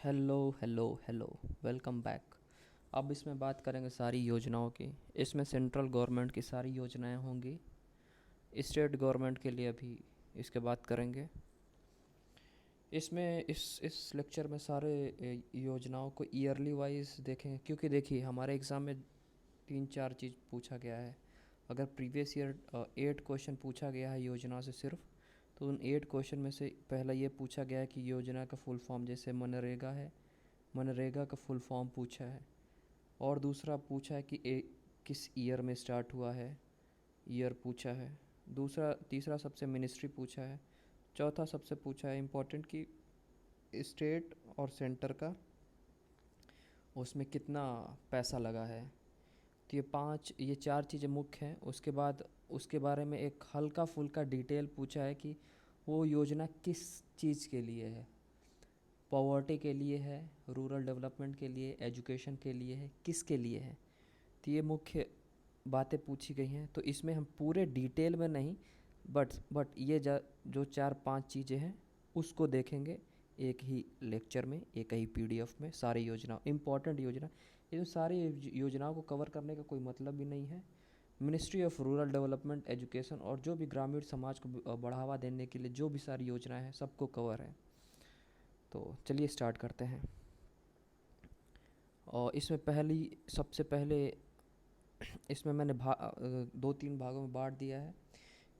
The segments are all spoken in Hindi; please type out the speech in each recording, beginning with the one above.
Hello hello hello. Welcome back. अब इसमें बात करेंगे सारी योजनाओं की। इसमें सेंट्रल गवर्नमेंट की सारी योजनाएं होंगी। स्टेट गवर्नमेंट के लिए भी इसके बात करेंगे। इसमें इस लेक्चर में सारे योजनाओं को ईयरली वाइज देखेंगे, क्योंकि देखिए हमारे एग्ज़ाम में तीन चार चीज़ पूछा गया है। अगर प्रीवियस ईयर 8 क्वेश्चन पूछा गया है योजना से सिर्फ, तो उन 8 क्वेश्चन में से पहला ये पूछा गया है कि योजना का फुल फॉर्म, जैसे मनरेगा है, मनरेगा का फुल फॉर्म पूछा है। और दूसरा पूछा है कि किस ईयर में स्टार्ट हुआ है, ईयर पूछा है। दूसरा तीसरा सबसे मिनिस्ट्री पूछा है। चौथा सबसे पूछा है इम्पोर्टेंट कि स्टेट और सेंटर का उसमें कितना पैसा लगा है। तो ये चार चीज़ें मुख्य हैं। उसके बाद उसके बारे में एक हल्का फुल्का डिटेल पूछा है कि वो योजना किस चीज़ के लिए है। पॉवर्टी के लिए है, रूरल डेवलपमेंट के लिए, एजुकेशन के लिए है, किसके लिए है। तो ये मुख्य बातें पूछी गई हैं। तो इसमें हम पूरे डिटेल में नहीं, बट ये जो चार पांच चीज़ें हैं उसको देखेंगे एक ही लेक्चर में, एक ही पीडीएफ में। सारी योजना इम्पॉर्टेंट योजना, इन सारी योजनाओं को कवर करने का कोई मतलब भी नहीं है। Ministry of rural development, education और जो भी ग्रामीण समाज को बढ़ावा देने के लिए जो भी सारी योजनाएं हैं सबको कवर है। तो चलिए स्टार्ट करते हैं। और इसमें सबसे पहले इसमें मैंने दो तीन भागों में बांट दिया है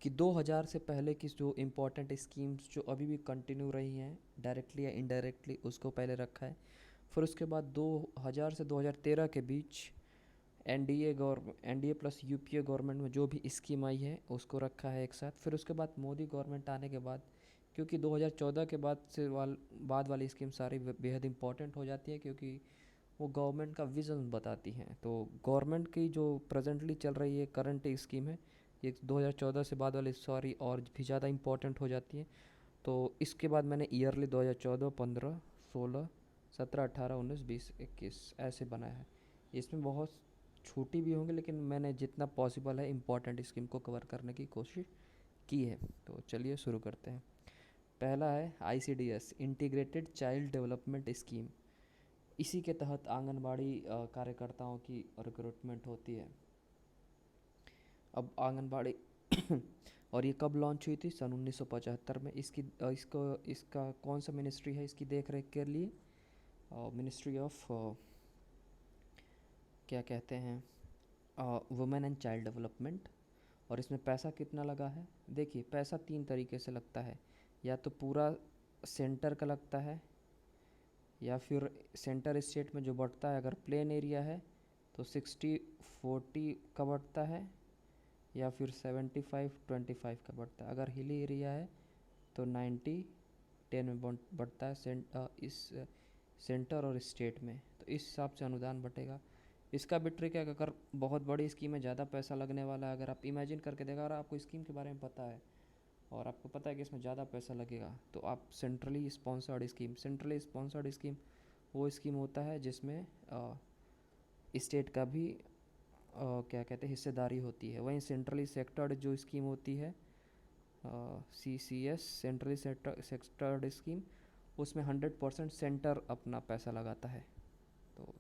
कि 2000 से पहले की जो इम्पोर्टेंट स्कीम्स जो अभी भी कंटिन्यू रही हैं डायरेक्टली या इनडायरेक्टली, उसको पहले रखा है। फिर उसके बाद 2000 से 2013 के बीच एनडीए प्लस यूपीए गवर्नमेंट में जो भी स्कीम आई है उसको रखा है एक साथ। फिर उसके बाद मोदी गवर्नमेंट आने के बाद, क्योंकि 2014 के बाद वाली स्कीम सारी बेहद इंपॉर्टेंट हो जाती है, क्योंकि वो गवर्नमेंट का विज़न बताती हैं। तो गवर्नमेंट की जो प्रेजेंटली चल रही है करंट स्कीम है, ये 2014 से बाद वाली सारी और भी ज़्यादा इंपॉर्टेंट हो जाती है। तो इसके बाद मैंने ईयरली 2014, 15, 16, 17, 18, 19, 20, 21 ऐसे बनाया है। इसमें बहुत छोटी भी होंगी, लेकिन मैंने जितना पॉसिबल है इम्पॉर्टेंट स्कीम को कवर करने की कोशिश की है। तो चलिए शुरू करते हैं। पहला है ICDS, integrated child development scheme. इसी के तहत आंगनबाड़ी कार्यकर्ताओं की रिक्रूटमेंट होती है। अब आंगनबाड़ी और ये कब लॉन्च हुई थी? सन 1975 में। इसका कौन सा मिनिस्ट्री है इसकी देख रेख के लिए? मिनिस्ट्री ऑफ क्या कहते हैं, वुमेन एंड चाइल्ड डेवलपमेंट। और इसमें पैसा कितना लगा है? देखिए पैसा तीन तरीके से लगता है। या तो पूरा सेंटर का लगता है, या फिर सेंटर स्टेट में जो बढ़ता है, अगर प्लेन एरिया है तो 60-40 का बढ़ता है, या फिर 75-25 का बढ़ता है। अगर हिली एरिया है तो 90-10 में बढ़ता है इस सेंटर और स्टेट में। तो इस हिसाब से अनुदान बटेगा। इसका भी ट्रिक है कि अगर बहुत बड़ी स्कीम में ज़्यादा पैसा लगने वाला है, अगर आप इमेजिन करके देखा, अगर आपको स्कीम के बारे में पता है और आपको पता है कि इसमें ज़्यादा पैसा लगेगा, तो आप सेंट्रली स्पॉन्सर्ड स्कीम वो स्कीम होता है जिसमें स्टेट का भी क्या कहते हैं हिस्सेदारी होती है। वहीं सेंट्रली सेक्टर्ड जो स्कीम होती है, CCS, सेंट्रली सेक्टर्ड स्कीम, उसमें 100% सेंटर अपना पैसा लगाता है। तो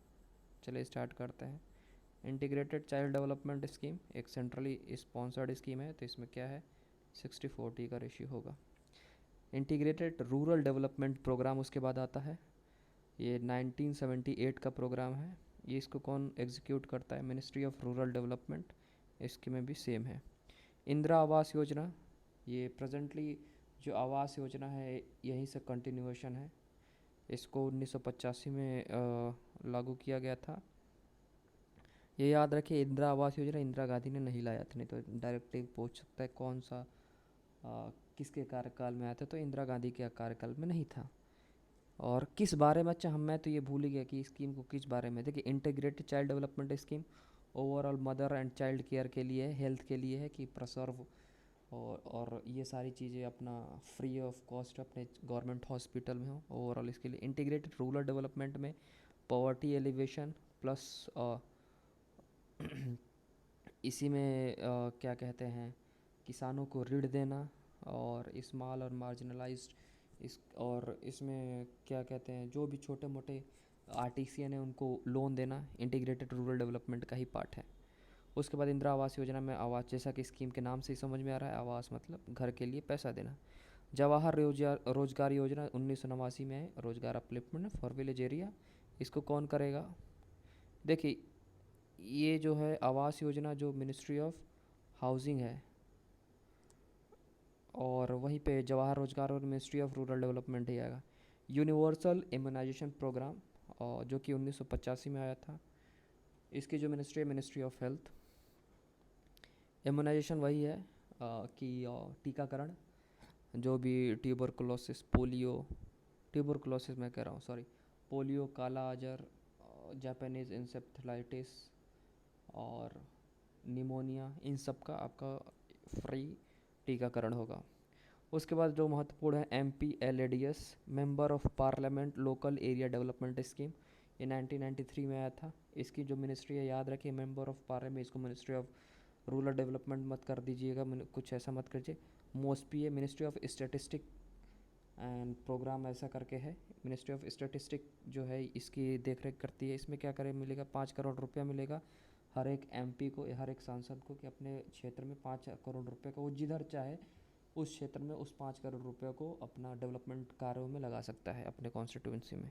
चलिए स्टार्ट करते हैं। इंटीग्रेटेड चाइल्ड डेवलपमेंट स्कीम एक सेंट्रली स्पॉन्सर्ड स्कीम है, तो इसमें क्या है, 60-40 का रेशियो होगा। इंटीग्रेटेड रूरल डेवलपमेंट प्रोग्राम उसके बाद आता है। ये 1978 का प्रोग्राम है। ये इसको कौन एग्जीक्यूट करता है? Ministry of rural development. इसके में भी सेम है। इंदिरा आवास योजना, ये प्रेजेंटली जो आवास योजना है यहीं से कंटिन्यूएशन है। इसको 1985 में लागू किया गया था। ये याद रखिए, इंदिरा आवास योजना इंदिरा गांधी ने नहीं लाया था, नहीं तो डायरेक्टली पूछ सकता है कौन सा किसके कार्यकाल में आया था, तो इंदिरा गांधी के कार्यकाल में नहीं था। और किस बारे में, अच्छा मैं तो ये भूल ही गया कि स्कीम को किस बारे में। देखिए integrated child development scheme overall mother and child care के लिए, हेल्थ के लिए है कि प्रसर्व और ये सारी चीज़ें अपना फ्री ऑफ कॉस्ट अपने गवर्नमेंट हॉस्पिटल में हो, ओवरऑल इसके लिए। इंटीग्रेटेड रूरल डेवलपमेंट में पॉवर्टी एलिवेशन प्लस इसी में क्या कहते हैं, किसानों को ऋण देना और स्मॉल और मार्जिनलाइज्ड इस और इसमें क्या कहते हैं, जो भी छोटे मोटे आर्टिसियन है उनको लोन देना इंटीग्रेटेड रूरल डेवलपमेंट का ही पार्ट है। उसके बाद इंदिरा आवास योजना में आवास, जैसा कि स्कीम के नाम से ही समझ में आ रहा है, आवास मतलब घर के लिए पैसा देना। जवाहर रोजगार योजना 1989 में है, रोजगार अपलिफ्टमेंट फॉर विलेज एरिया। इसको कौन करेगा? देखिए, ये जो है आवास योजना जो मिनिस्ट्री ऑफ हाउसिंग है, और वहीं पे जवाहर रोजगार और मिनिस्ट्री ऑफ रूरल डेवलपमेंट ही आएगा। यूनिवर्सल इम्यूनाइजेशन प्रोग्राम, और जो कि 1985 में आया था, इसकी जो मिनिस्ट्री है मिनिस्ट्री ऑफ हेल्थ। इम्यूनाइजेशन वही है कि टीकाकरण, जो भी ट्यूबरकुलोसिस, पोलियो, ट्यूबरकुलोसिस मैं कह रहा हूँ सॉरी, पोलियो, काला आजार, जापानीज़ इंसेफ्लाइटिस और निमोनिया, इन सब का आपका फ्री टीकाकरण होगा। उसके बाद जो महत्वपूर्ण है MPLADS, member of parliament local area development scheme, ये 1993 में आया था। इसकी जो मिनिस्ट्री है याद रखिए, मेंबर ऑफ पार्लियामेंट, इसको मिनिस्ट्री ऑफ रूरल डेवलपमेंट मत कर दीजिएगा, कुछ ऐसा मत कीजिए। मोस्पी है ministry of statistic and programme, ऐसा करके है। मिनिस्ट्री ऑफ स्टेटिस्टिक जो है इसकी देख रेख करती है। इसमें क्या करे मिलेगा, 5 करोड़ रुपया मिलेगा हर एक MP को, हर एक सांसद को, कि अपने क्षेत्र में 5 करोड़ रुपये का वो जिधर चाहे उस क्षेत्र में उस 5 करोड़ रुपये को अपना डेवलपमेंट कार्यों में लगा सकता है अपने कॉन्स्टिट्यूंसी में।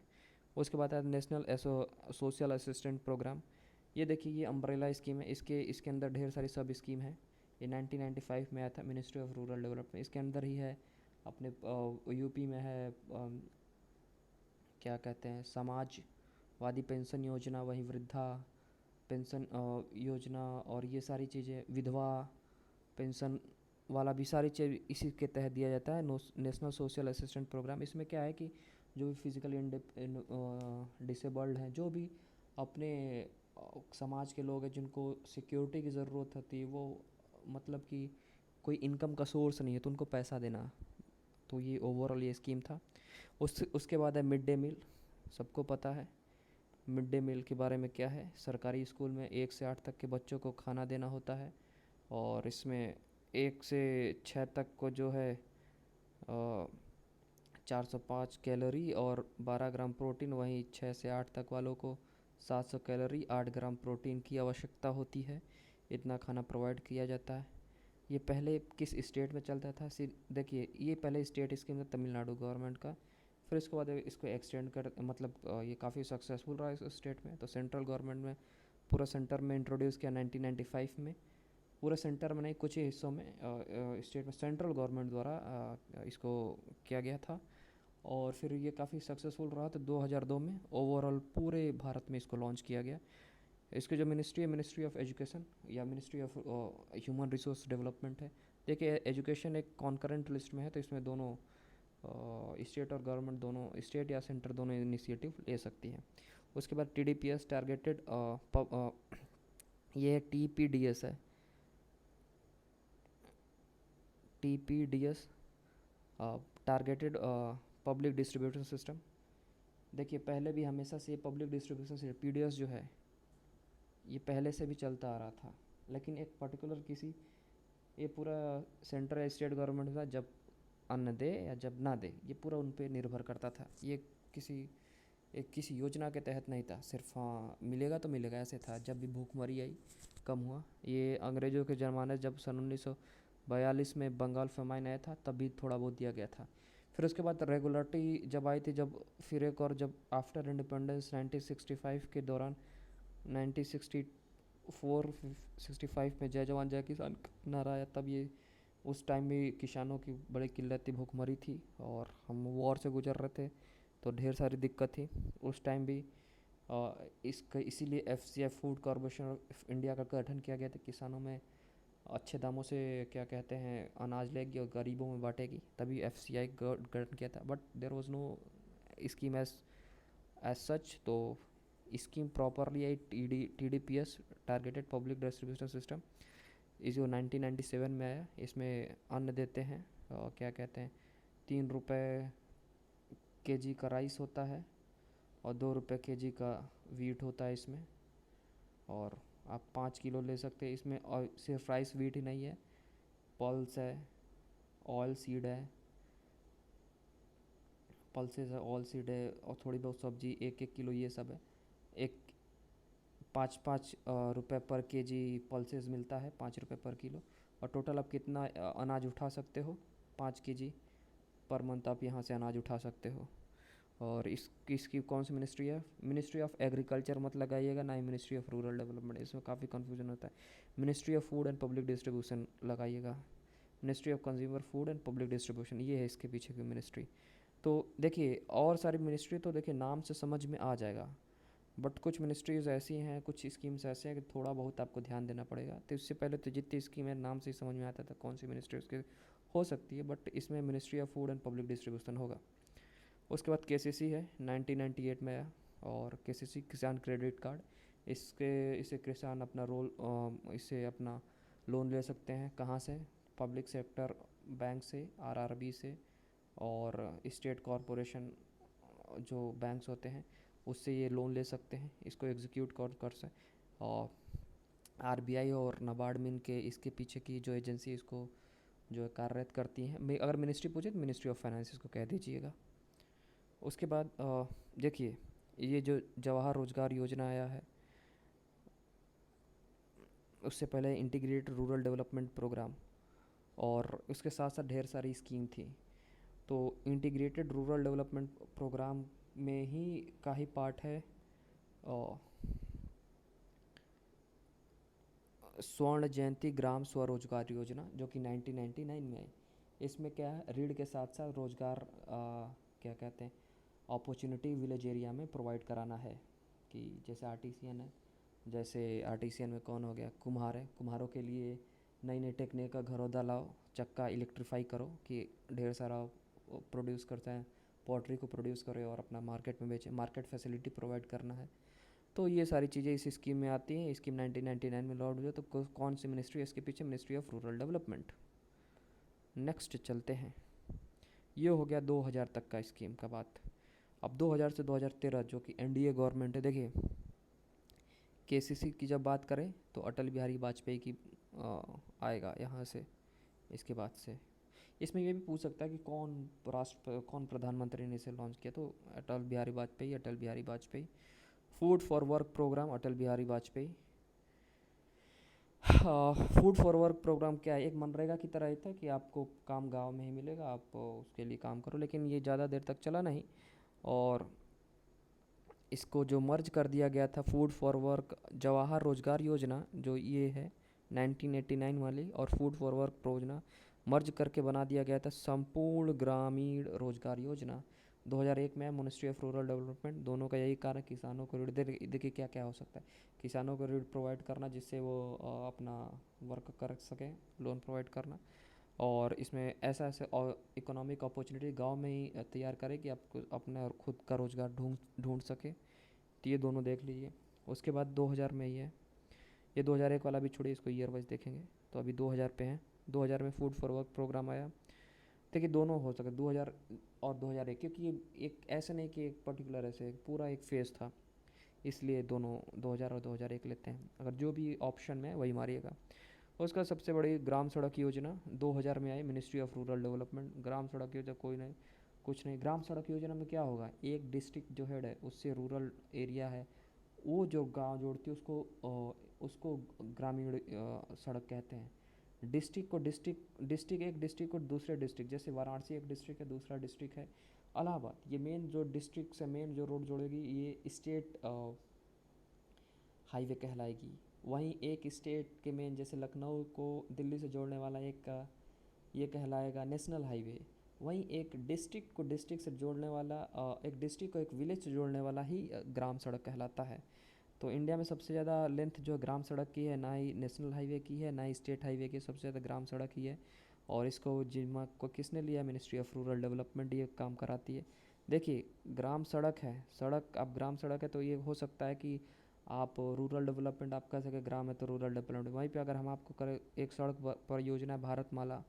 उसके बाद है नेशनल सोशल असिस्टेंट प्रोग्राम। ये देखिए, ये अम्ब्रेला स्कीम है, इसके अंदर ढेर सारी सब स्कीम है। ये 1995 में आया था, मिनिस्ट्री ऑफ रूरल डेवलपमेंट इसके अंदर ही है। अपने UP में है क्या कहते हैं, समाजवादी पेंशन योजना, वहीं वृद्धा पेंशन योजना, और ये सारी चीज़ें, विधवा पेंशन वाला भी सारी चीज़ इसी के तहत दिया जाता है, नेशनल सोशल असिस्टेंट प्रोग्राम। इसमें क्या है कि जो भी फिजिकली डिसेबल्ड हैं, जो भी अपने समाज के लोग हैं जिनको सिक्योरिटी की ज़रूरत होती है, वो मतलब कि कोई इनकम का सोर्स नहीं है, तो उनको पैसा देना। तो ये ओवरऑल ये स्कीम था। उसके बाद है मिड डे मील। सबको पता है मिड डे मील के बारे में क्या है। सरकारी स्कूल में 1 से 8 तक के बच्चों को खाना देना होता है, और इसमें 1 से 6 तक को जो है 405 कैलोरी और 12 ग्राम प्रोटीन, वहीं 6 से 8 तक वालों को 700 कैलोरी 8 ग्राम प्रोटीन की आवश्यकता होती है। इतना खाना प्रोवाइड किया जाता है। ये पहले किस स्टेट में चलता था? देखिए, ये पहले स्टेट स्कीम था तमिलनाडु गवर्नमेंट का। फिर इसके बाद इसको एक्सटेंड कर, मतलब ये काफ़ी सक्सेसफुल रहा इस स्टेट में, तो सेंट्रल गवर्नमेंट में पूरा सेंटर में इंट्रोड्यूस किया 1995 में। पूरे सेंटर में नहीं, कुछ ही हिस्सों में स्टेट में सेंट्रल गवर्नमेंट द्वारा इसको किया गया था, और फिर ये काफ़ी सक्सेसफुल रहा। तो 2002 में ओवरऑल पूरे भारत में इसको लॉन्च किया गया। इसकी जो मिनिस्ट्री है मिनिस्ट्री ऑफ एजुकेशन या ministry of human resource development है। देखिए, एजुकेशन एक कॉन्करेंट लिस्ट में है, तो इसमें दोनों स्टेट और गवर्नमेंट, दोनों स्टेट या सेंटर दोनों इनिशिएटिव ले सकती है। उसके बाद TDPS टारगेटेड, ये TPDS है, TPDS targeted public distribution system. देखिए, पहले भी हमेशा से पब्लिक डिस्ट्रीब्यूशन सिस्टम PDS जो है ये पहले से भी चलता आ रहा था, लेकिन एक पर्टिकुलर किसी, ये पूरा सेंट्रल स्टेट गवर्नमेंट का जब अन्न दे या जब ना दे, ये पूरा उन पर निर्भर करता था। ये किसी योजना के तहत नहीं था, सिर्फ हाँ मिलेगा तो मिलेगा ऐसे था। जब भी भूखमरी आई, कम हुआ। ये अंग्रेज़ों के ज़माने, जब सन 1942 में बंगाल फेमाइन आया था, तब भी थोड़ा बहुत दिया गया था। फिर उसके बाद रेगुलेटरी जब आई थी, जब फिर एक और, जब आफ्टर इंडिपेंडेंस 1965 के दौरान, 1964 65 में जय जवान जय किसान नारा आया, तब ये उस टाइम भी किसानों की बड़ी किल्लत थी, भूखमरी थी, और हम वॉर से गुजर रहे थे, तो ढेर सारी दिक्कत थी उस टाइम भी। इसका इसीलिए FCI food corporation of India का गठन किया गया था। किसानों में अच्छे दामों से क्या कहते हैं अनाज लेगी और गरीबों में बांटेगी, तभी FCI गठन किया था। But there was no scheme as such. तो स्कीम प्रॉपरली आई TDPS targeted public distribution system, इस जो 1997 में आया। इसमें अन्न देते हैं, क्या कहते हैं, 3 रुपये kg का राइस होता है, और 2 रुपये kg का वीट होता है इसमें, और आप 5 किलो ले सकते हैं इसमें। और सिर्फ राइस वीट ही नहीं है, पल्स है, ऑयल सीड है, पल्सेस है, ऑल सीड है, और थोड़ी बहुत सब्जी 1-1 किलो ये सब है। एक 5-5 रुपये पर केजी पल्सेस मिलता है, 5 रुपये पर किलो। और टोटल आप कितना अनाज उठा सकते हो, 5 केजी पर मंथ आप यहाँ से अनाज उठा सकते हो। और इसकी कौन सी मिनिस्ट्री है? मिनिस्ट्री ऑफ एग्रीकल्चर मत लगाइएगा, ना ही मिनिस्ट्री ऑफ रूरल डेवलपमेंट, इसमें काफ़ी कन्फ्यूजन होता है। Ministry of food and public distribution लगाइएगा। Ministry of consumer food and public distribution, ये है इसके पीछे की मिनिस्ट्री। तो देखिए और सारी मिनिस्ट्री तो देखिए नाम से समझ में आ जाएगा, बट कुछ मिनिस्ट्रीज़ ऐसी हैं, कुछ स्कीम्स ऐसे हैं कि थोड़ा बहुत आपको ध्यान देना पड़ेगा। तो इससे पहले तो जितनी स्कीम है नाम से ही समझ में आता था कौन सी मिनिस्ट्री उसके हो सकती है, बट इसमें ministry of food and public distribution होगा। उसके बाद केसीसी है, 1998 में आया। और केसीसी किसान क्रेडिट कार्ड, इसे किसान अपना इससे अपना लोन ले सकते हैं। कहाँ से? पब्लिक सेक्टर बैंक से, आरआरबी से, और स्टेट कॉरपोरेशन जो बैंक्स होते हैं उससे ये लोन ले सकते हैं। इसको एग्जीक्यूट कर से और आरबीआई और नाबार्ड मिल के इसके पीछे की जो एजेंसी इसको जो है कार्यरत करती हैं। अगर मिनिस्ट्री पूछे तो मिनिस्ट्री ऑफ फाइनेंस इसको कह दीजिएगा। उसके बाद देखिए ये जो जवाहर रोजगार योजना आया है, उससे पहले इंटीग्रेटेड रूरल डेवलपमेंट प्रोग्राम, और उसके साथ साथ ढेर सारी स्कीम थी। तो इंटीग्रेटेड रूरल डेवलपमेंट प्रोग्राम में ही का ही पार्ट है स्वर्ण जयंती ग्राम स्वरोजगार योजना, जो कि 1999 में आई। इसमें क्या है, ऋण के साथ साथ रोज़गार क्या कहते हैं अपॉर्चुनिटी विलेज एरिया में प्रोवाइड कराना है। कि जैसे आर्टिसियन है, जैसे आर्टिसियन में कौन हो गया, कुम्हार है, कुम्हारों के लिए नई नई टेक्निक का घरौदा लाओ, चक्का इलेक्ट्रीफाई करो कि ढेर सारा प्रोड्यूस करते हैं, पॉटरी को प्रोड्यूस करें और अपना मार्केट में बेचें, मार्केट फैसिलिटी प्रोवाइड करना है। तो ये सारी चीज़ें इस स्कीम में आती हैं। स्कीम 1999 में लॉन्च हुई। तो कौन सी मिनिस्ट्री है इसके पीछे? Ministry of rural development. Next चलते हैं, ये हो गया 2000 तक का स्कीम का बात। अब 2000 से 2013 जो कि एनडीए गवर्नमेंट है, देखिए केसीसी की जब बात करें तो अटल बिहारी वाजपेयी की आएगा यहाँ से, इसके बाद से। इसमें ये भी पूछ सकता है कि कौन प्रधानमंत्री ने इसे लॉन्च किया, तो Atal Bihari Vajpayee, Atal Bihari Vajpayee. Food for work programme, Atal Bihari Vajpayee. Food for work programme क्या है? एक मनरेगा की तरह ही था कि आपको काम गांव में ही मिलेगा, आप उसके लिए काम करो, लेकिन ये ज़्यादा देर तक चला नहीं। और इसको जो मर्ज कर दिया गया था, फूड फॉर वर्क जवाहर रोजगार योजना जो ये है 1989 वाली, और फूड फॉर वर्क योजना मर्ज करके बना दिया गया था संपूर्ण ग्रामीण रोजगार योजना। 2001 में मिनिस्ट्री ऑफ रूरल डेवलपमेंट। दोनों का यही कारण, किसानों को ऋण देखिए क्या क्या हो सकता है, किसानों को ऋण प्रोवाइड करना जिससे वो अपना वर्क कर सकें, लोन प्रोवाइड करना। और इसमें ऐसा ऐसे इकोनॉमिक अपॉर्चुनिटी गांव में ही तैयार करें कि आपको अपना और खुद का रोज़गार ढूंढ ढूंढ सके। तो ये दोनों देख लीजिए। उसके बाद 2000 में ही है, ये 2001 वाला भी छोड़िए, इसको ईयर वाइज देखेंगे। तो अभी 2000 पे हैं। 2000 में फूड फॉर वर्क प्रोग्राम आया। देखिए दोनों हो सके 2000 और 2001, क्योंकि ये एक ऐसे नहीं कि एक पर्टिकुलर ऐसे पूरा एक फेज़ था, इसलिए दोनों 2000 और 2001 लेते हैं। अगर जो भी ऑप्शन में वही मारिएगा। उसका सबसे बड़ी ग्राम सड़क योजना 2000 में आई, मिनिस्ट्री ऑफ रूरल डेवलपमेंट। ग्राम सड़क योजना कोई नहीं, कुछ नहीं। ग्राम सड़क योजना में क्या होगा, एक डिस्ट्रिक्ट जो हेड है उससे रूरल एरिया है, वो जो गांव जोड़ती है उसको ग्रामीण सड़क कहते हैं। डिस्ट्रिक्ट एक डिस्ट्रिक्ट को दूसरे डिस्ट्रिक्ट, जैसे वाराणसी एक डिस्ट्रिक्ट है, दूसरा डिस्ट्रिक्ट है इलाहाबाद। ये मेन जो डिस्ट्रिक्ट से मेन जो रोड जोड़ेगी ये स्टेट हाईवे कहलाएगी। वहीं एक स्टेट के मेन जैसे लखनऊ को दिल्ली से जोड़ने वाला एक का ये कहलाएगा नेशनल हाईवे। वहीं एक डिस्ट्रिक्ट को डिस्ट्रिक्ट से जोड़ने वाला एक डिस्ट्रिक्ट को एक विलेज से जोड़ने वाला ही ग्राम सड़क कहलाता है। तो इंडिया में सबसे ज़्यादा लेंथ जो ग्राम सड़क की है, ना ही नेशनल हाईवे की है ना ही स्टेट हाईवे की, सबसे ज़्यादा ग्राम सड़क ही है। और इसको जिम्मा को किसने लिया? मिनिस्ट्री ऑफ रूरल डेवलपमेंट ये काम कराती है। देखिए ग्राम सड़क है, सड़क अब ग्राम सड़क है तो ये हो सकता है कि आप रूरल डेवलपमेंट आप कह सके, ग्राम है तो रूरल डेवलपमेंट। वहीं पे अगर हम आपको करें एक सड़क परियोजना है भारतमाला,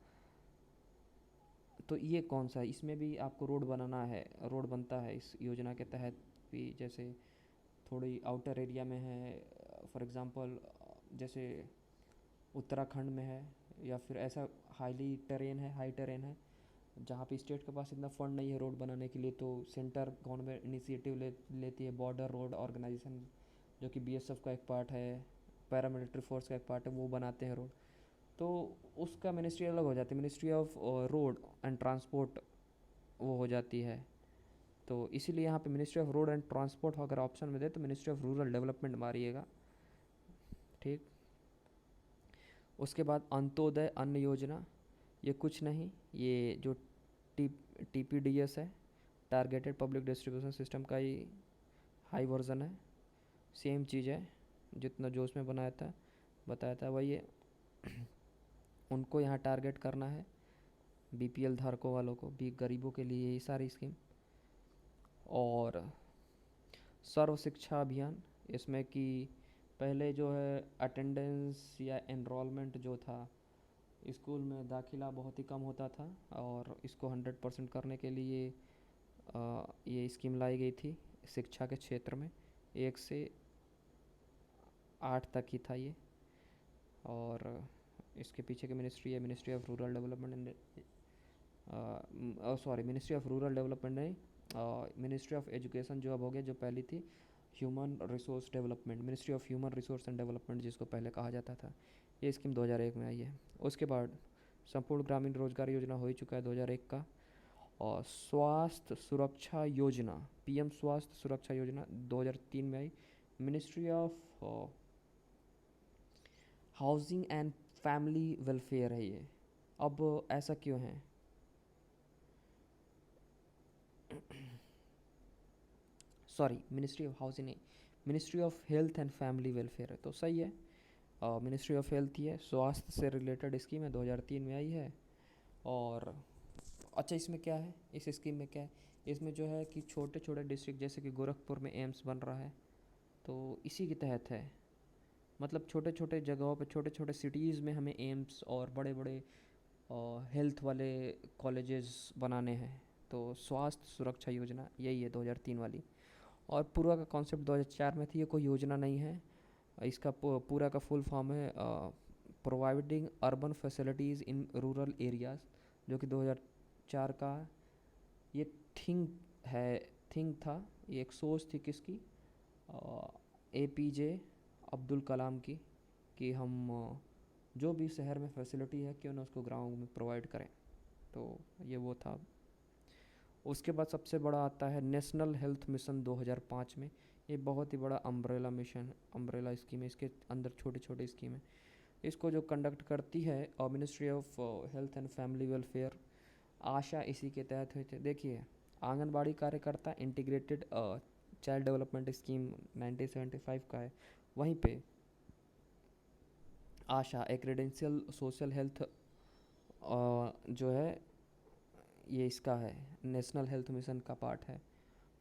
तो ये कौन सा है? इसमें भी आपको रोड बनाना है, रोड बनता है इस योजना के तहत भी। जैसे थोड़ी आउटर एरिया में है, फॉर एग्ज़ाम्पल जैसे उत्तराखंड में है, या फिर ऐसा हाईली टेरेन है, हाई टेरेन है, जहाँ पे स्टेट के पास इतना फंड नहीं है रोड बनाने के लिए, तो सेंटर गवर्नमेंट इनिशिएटिव लेती है, बॉर्डर रोड ऑर्गेनाइजेशन जो कि बीएसएफ का एक पार्ट है, पैरामिलिट्री फोर्स का एक पार्ट है, वो बनाते हैं रोड। तो उसका मिनिस्ट्री अलग हो जाती है, ministry of road and transport वो हो जाती है। तो इसीलिए यहाँ पे ministry of road and transport अगर ऑप्शन में दे तो मिनिस्ट्री ऑफ रूरल डेवलपमेंट मारिएगा, ठीक। उसके बाद अंत्योदय अन्न योजना, ये कुछ नहीं, ये जो टी टीपीडीएस है, टारगेटेड पब्लिक डिस्ट्रीब्यूशन सिस्टम का ही हाई वर्जन है, सेम चीज़ है, जितना जो उसमें बताया था वही है। उनको यहाँ टारगेट करना है, बीपीएल धारकों वालों को भी, गरीबों के लिए ये सारी स्कीम। और सर्व शिक्षा अभियान, इसमें कि पहले जो है अटेंडेंस या एनरोलमेंट जो था स्कूल में, दाखिला बहुत ही कम होता था, और इसको 100% करने के लिए ये स्कीम लाई गई थी शिक्षा के क्षेत्र में। 1 से 8 तक ही था ये। और इसके पीछे की मिनिस्ट्री है ministry of rural development and sorry ministry of rural development नहीं, मिनिस्ट्री ऑफ एजुकेशन जो अब हो गया, जो पहली थी human resource development, ministry of human resource and development जिसको पहले कहा जाता था। ये स्कीम 2001 में आई है। उसके बाद संपूर्ण ग्रामीण रोजगार योजना हो ही चुका है 2001 का। और स्वास्थ्य सुरक्षा योजना, पीएम स्वास्थ्य सुरक्षा योजना 2003 में आई। Ministry of housing and family welfare है ये। अब ऐसा क्यों है? सॉरी, मिनिस्ट्री ऑफ हाउसिंग नहीं, ministry of health and family welfare है, तो सही है। मिनिस्ट्री ऑफ हेल्थ ही है, स्वास्थ्य से रिलेटेड स्कीम है, 2003 में आई है। और अच्छा, इसमें क्या है, इस स्कीम में क्या है, इसमें जो है कि छोटे छोटे डिस्ट्रिक्ट, जैसे कि गोरखपुर में एम्स बन रहा है, तो इसी के तहत है। मतलब छोटे छोटे जगहों पे, छोटे छोटे सिटीज़ में हमें एम्स और बड़े बड़े हेल्थ वाले कॉलेजेस बनाने हैं। तो स्वास्थ्य सुरक्षा योजना यही है 2003 वाली। और पूरा का कॉन्सेप्ट 2004 में थी, ये कोई योजना नहीं है। इसका पूरा का फुल फॉर्म है providing urban facilities in rural areas, जो कि 2004 का ये थिंग है, थिंग था, ये एक सोच थी किसकी, APJ अब्दुल कलाम की, कि हम जो भी शहर में फैसिलिटी है क्यों ना उसको गाँव में प्रोवाइड करें। तो ये वो था। उसके बाद सबसे बड़ा आता है नेशनल हेल्थ मिशन 2005 में। ये बहुत ही बड़ा अम्ब्रेला मिशन, अम्ब्रेला स्कीम है, इसके अंदर छोटी छोटी स्कीम है। इसको जो कंडक्ट करती है ministry of health and family welfare, ASHA इसी के तहत हुए थे। देखिए, आंगनबाड़ी कार्यकर्ता इंटीग्रेटेड चाइल्ड डेवलपमेंट स्कीम 1975 का है। वहीं पे आशा एक रेजिडेंशियल सोशल हेल्थ जो है ये इसका है, नेशनल हेल्थ मिशन का पार्ट है,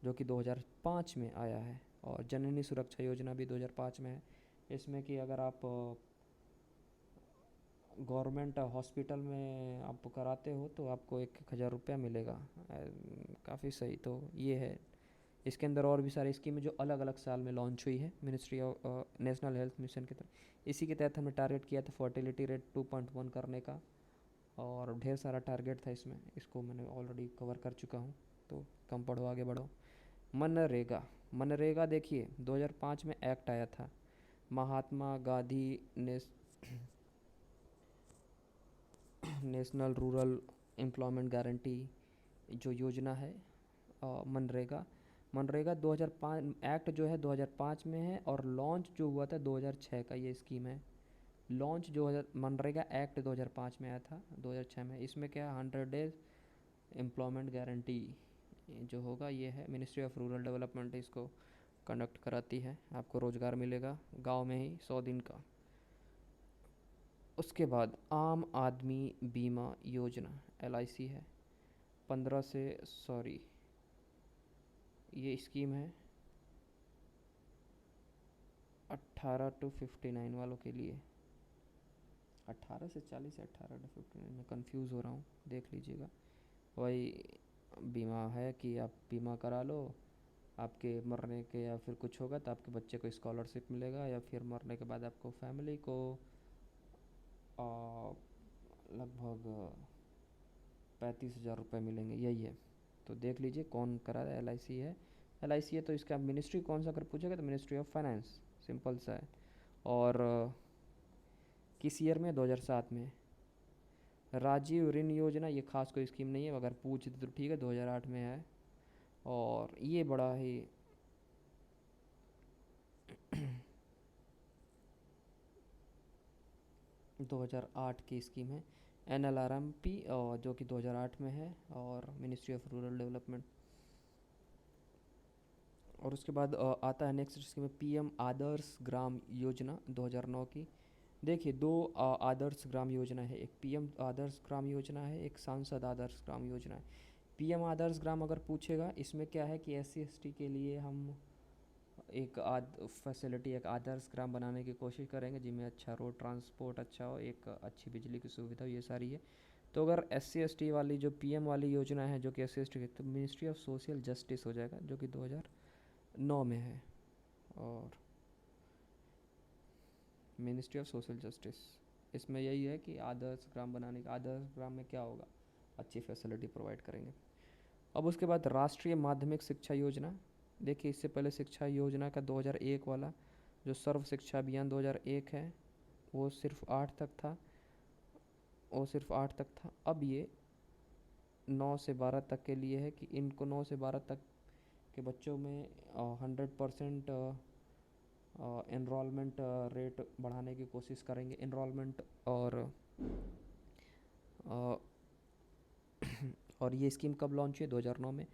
जो कि 2005 में आया है। और जननी सुरक्षा योजना भी 2005 में है। इसमें कि अगर आप गवर्नमेंट हॉस्पिटल में आप कराते हो तो आपको 1,000 रुपया मिलेगा, काफ़ी सही। तो ये है। इसके अंदर और भी सारी स्कीमें जो अलग अलग साल में लॉन्च हुई है ministry of national health mission के तहत। इसी के तहत हमने टारगेट किया था फर्टिलिटी रेट 2.1 करने का, और ढेर सारा टारगेट था इसमें, इसको मैंने ऑलरेडी कवर कर चुका हूँ, तो कम पढ़ो आगे बढ़ो। मनरेगा, मनरेगा देखिए 2005 में एक्ट आया था, Mahatma Gandhi national rural employment guarantee जो योजना है, मनरेगा। मनरेगा 2005 एक्ट जो है 2005 में है, और लॉन्च जो हुआ था 2006 का ये स्कीम है। लॉन्च जो है मनरेगा एक्ट 2005 में आया था, 2006 में। इसमें क्या 100 डेज एम्प्लॉयमेंट गारंटी जो होगा ये है, मिनिस्ट्री ऑफ रूरल डेवलपमेंट इसको कंडक्ट कराती है। आपको रोज़गार मिलेगा गांव में ही 100 दिन का। उसके बाद आम आदमी बीमा योजना LIC है, 15 से सॉरी ये स्कीम है 18 to 59 वालों के लिए। 18 से 40 या 18 to 59 में कंफ्यूज हो रहा हूँ, देख लीजिएगा। वही बीमा है कि आप बीमा करा लो, आपके मरने के या फिर कुछ होगा तो आपके बच्चे को स्कॉलरशिप मिलेगा, या फिर मरने के बाद आपको फैमिली को लगभग ₹35,000 मिलेंगे, यही है। तो देख लीजिए कौन करा रहा है, LIC है। LIC है तो इसका मिनिस्ट्री कौन सा अगर पूछेगा तो मिनिस्ट्री ऑफ फाइनेंस, सिंपल सा है। और किस ईयर में? 2007 में। राजीव ऋण योजना, ये खास कोई स्कीम नहीं है, अगर पूछ दे तो ठीक है, 2008 में है। और ये बड़ा ही 2008 की स्कीम है, NLRMP, जो कि 2008 में है, और मिनिस्ट्री ऑफ रूरल डेवलपमेंट। और उसके बाद आता है नेक्स्ट स्कीम है PM आदर्श ग्राम योजना 2009 की। देखिए दो आदर्श ग्राम योजना है, एक PM आदर्श ग्राम योजना है, एक सांसद आदर्श ग्राम योजना है। PM आदर्श ग्राम अगर पूछेगा, इसमें क्या है कि SC ST के लिए हम एक फैसिलिटी, एक आदर्श ग्राम बनाने की कोशिश करेंगे जिनमें अच्छा रोड ट्रांसपोर्ट अच्छा हो, एक अच्छी बिजली की सुविधा हो, ये सारी है। तो अगर SC ST वाली जो PM वाली योजना है, जो कि SC ST की, तो मिनिस्ट्री ऑफ सोशल जस्टिस हो जाएगा, जो कि 2009 में है। और मिनिस्ट्री ऑफ सोशल जस्टिस, इसमें यही है कि आदर्श ग्राम बनाने का, आदर्श ग्राम में क्या होगा, अच्छी फैसिलिटी प्रोवाइड करेंगे। अब उसके बाद राष्ट्रीय माध्यमिक शिक्षा योजना। देखिए इससे पहले शिक्षा योजना का 2001 वाला जो सर्व शिक्षा अभियान 2001 है, वो सिर्फ 8 तक था, वो सिर्फ 8 तक था। अब ये 9 से 12 तक के लिए है कि इनको 9 से 12 तक के बच्चों में 100% एनरोलमेंट रेट बढ़ाने की कोशिश करेंगे, एनरोलमेंट। और अ, और ये स्कीम कब लॉन्च हुई? 2009 में।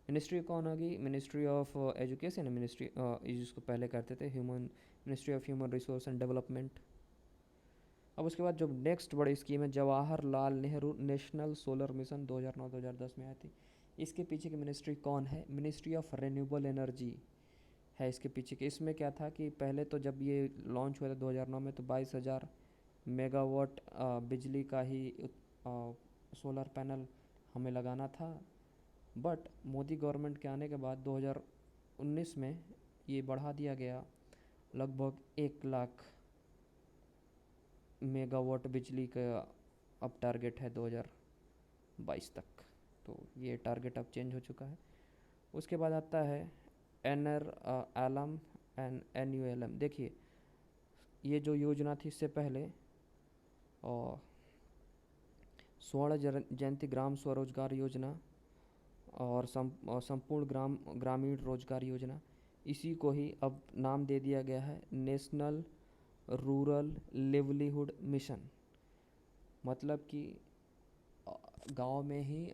मिनिस्ट्री कौन होगी? मिनिस्ट्री ऑफ एजुकेशन है, मिनिस्ट्री जिसको पहले करते थे ministry of human resource and development. अब उसके बाद जो नेक्स्ट बड़ी स्कीम है Jawaharlal Nehru national solar mission, 2009-2010 में आई थी। इसके पीछे की मिनिस्ट्री कौन है? मिनिस्ट्री ऑफ रिन्यूएबल एनर्जी है इसके पीछे के। इसमें क्या था कि पहले तो जब ये लॉन्च हुआ था 2009 में, तो 22,000 मेगावाट बिजली का ही सोलर पैनल हमें लगाना था। बट मोदी गवर्नमेंट के आने के बाद 2019 में ये बढ़ा दिया गया, लगभग 1 लाख मेगावाट बिजली का अब टारगेट है 2022 तक। तो ये टारगेट अब चेंज हो चुका है। उसके बाद आता है NRLM एंड NULM। देखिए ये जो योजना थी इससे पहले, और स्वर्ण जयंती ग्राम स्वरोजगार योजना और संपूर्ण ग्रामीण रोजगार योजना, इसी को ही अब नाम दे दिया गया है नेशनल रूरल लिवलीहुड मिशन। मतलब कि गांव में ही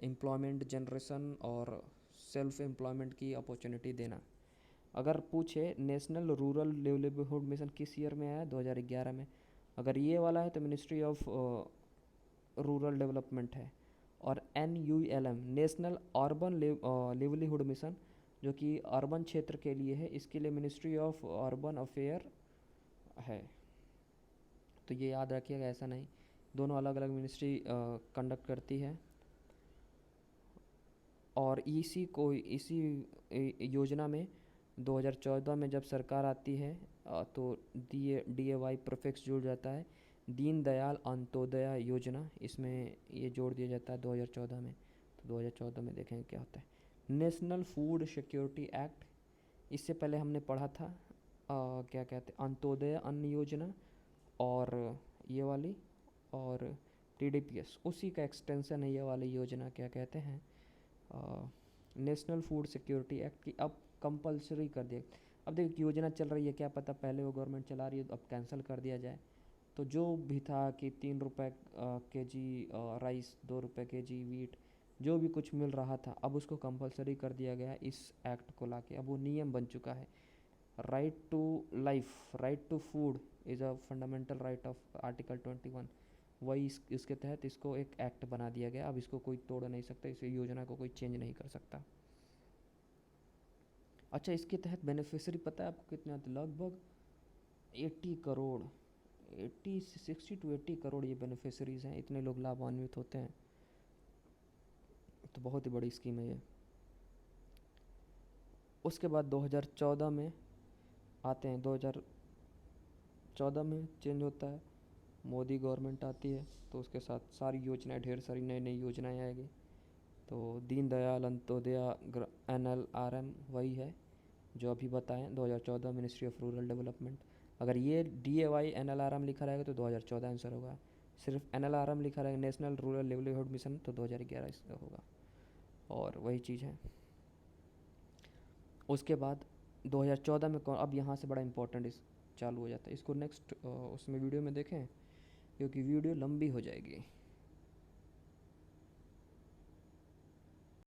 एम्प्लॉयमेंट जनरेशन और सेल्फ एम्प्लॉयमेंट की अपॉर्चुनिटी देना। अगर पूछे नेशनल रूरल लिवलीहुड मिशन किस ईयर में आया? 2011 में। अगर ये वाला है तो मिनिस्ट्री ऑफ रूरल डेवलपमेंट है। और NULM national urban livelihood mission, जो कि अर्बन क्षेत्र के लिए है, इसके लिए मिनिस्ट्री ऑफ अर्बन अफेयर है। तो ये याद रखिएगा, ऐसा नहीं, दोनों अलग अलग मिनिस्ट्री कंडक्ट करती है। और इसी योजना में 2014 में जब सरकार आती है तो DAY प्रीफिक्स जुड़ जाता है, दीनदयाल अंत्योदय योजना, इसमें ये जोड़ दिया जाता है 2014 में। तो 2014 में देखेंगे क्या होता है। नेशनल फूड सिक्योरिटी एक्ट, इससे पहले हमने पढ़ा था क्या कहते हैं, अंत्योदय अन्न योजना और ये वाली, और TDPS उसी का एक्सटेंशन है ये वाली योजना, क्या कहते हैं, नेशनल फूड सिक्योरिटी एक्ट की अब कंपलसरी कर दिया। अब देखिए योजना चल रही है, क्या पता पहले वो गवर्नमेंट चला रही है तो अब कैंसिल कर दिया जाए। तो जो भी था कि 3 रुपये kg राइस, 2 रुपये kg वीट, जो भी कुछ मिल रहा था, अब उसको कंपलसरी कर दिया गया इस एक्ट को लाके, अब वो नियम बन चुका है। Right to life, right to food is a fundamental right of article 21। वही इसके तहत इसको एक एक्ट बना दिया गया। अब इसको कोई तोड़ नहीं सकता, इस योजना को कोई चेंज नहीं कर सकता। अच्छा, इसके तहत बेनिफिशियरी पता है आपको कितने आते? लगभग 80 करोड़, 60 to 80 करोड़ ये बेनिफिशरीज़ हैं, इतने लोग लाभान्वित होते हैं। तो बहुत ही बड़ी स्कीम है ये। उसके बाद 2014 में आते हैं, 2014 में चेंज होता है मोदी गवर्नमेंट आती है तो उसके साथ सारी योजनाएं, ढेर सारी नई नई योजनाएं आएगी। तो दीनदयाल अंत्योदया NLRM वही है जो अभी बताएं, 2014 मिनिस्ट्री ऑफ रूरल डेवलपमेंट। अगर ये DAY NLRM लिखा रहेगा तो 2014 आंसर होगा। सिर्फ NLRM लिखा रहेगा, नेशनल रूरल लिवलीहुड मिशन, तो 2011 इसका होगा। और वही चीज़ है। उसके बाद 2014 में कौन, अब यहाँ से बड़ा इंपॉर्टेंट इस चालू हो जाता है। इसको नेक्स्ट उसमें वीडियो में देखें क्योंकि वीडियो लंबी हो जाएगी।